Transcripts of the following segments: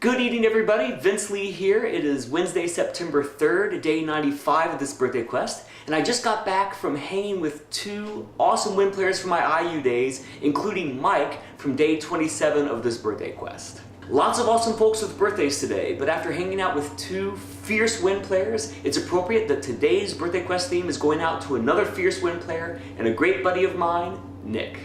Good evening, everybody. Vince Lee here. It is Wednesday, September 3rd, day 95 of this birthday quest, and I just got back from hanging with two awesome wind players from my IU days, including Mike from day 27 of this birthday quest. Lots of awesome folks with birthdays today, but after hanging out with two fierce wind players, it's appropriate that today's birthday quest theme is going out to another fierce wind player and a great buddy of mine, Nick.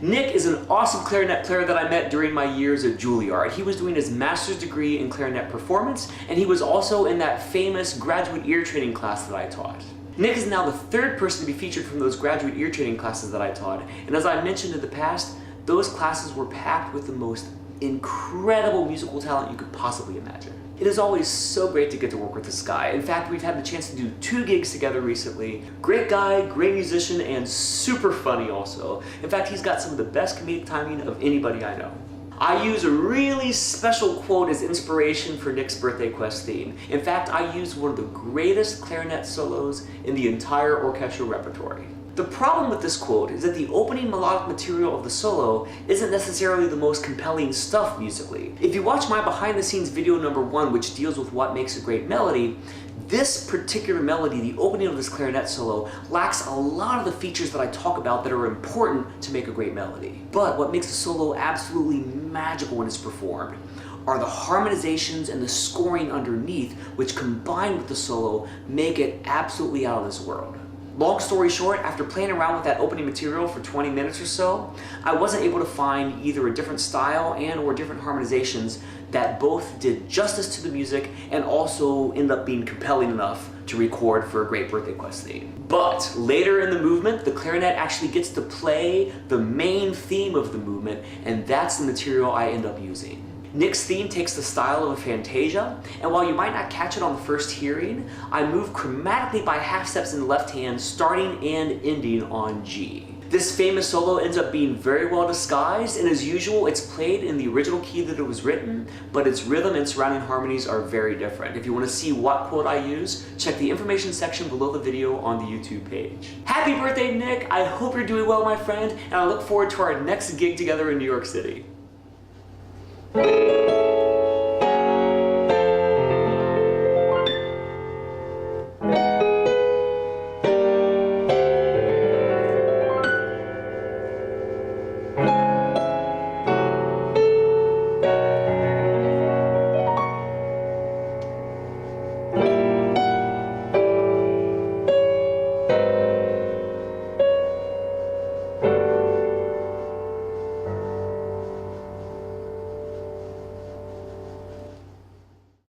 Nick is an awesome clarinet player that I met during my years at Juilliard. He was doing his master's degree in clarinet performance, and he was also in that famous graduate ear training class that I taught. Nick is now the third person to be featured from those graduate ear training classes that I taught, and as I mentioned in the past, those classes were packed with the most incredible musical talent you could possibly imagine. It is always so great to get to work with this guy. In fact, we've had the chance to do 2 gigs together recently. Great guy, great musician, and super funny also. In fact, he's got some of the best comedic timing of anybody I know. I use a really special quote as inspiration for Nick's birthday quest theme. In fact, I used one of the greatest clarinet solos in the entire orchestral repertory. The problem with this quote is that the opening melodic material of the solo isn't necessarily the most compelling stuff musically. If you watch my behind the scenes video number 1, which deals with what makes a great melody, this particular melody, the opening of this clarinet solo, lacks a lot of the features that I talk about that are important to make a great melody. But what makes a solo absolutely magical when it's performed are the harmonizations and the scoring underneath, which combined with the solo make it absolutely out of this world. Long story short, after playing around with that opening material for 20 minutes or so, I wasn't able to find either a different style and/or different harmonizations that both did justice to the music and also ended up being compelling enough to record for a great birthday quest theme. But later in the movement, the clarinet actually gets to play the main theme of the movement, and that's the material I end up using. Nick's theme takes the style of a fantasia, and while you might not catch it on the first hearing, I move chromatically by half steps in the left hand, starting and ending on G. This famous solo ends up being very well disguised, and as usual, it's played in the original key that it was written, but its rhythm and surrounding harmonies are very different. If you want to see what quote I use, check the information section below the video on the YouTube page. Happy birthday, Nick! I hope you're doing well, my friend, and I look forward to our next gig together in New York City.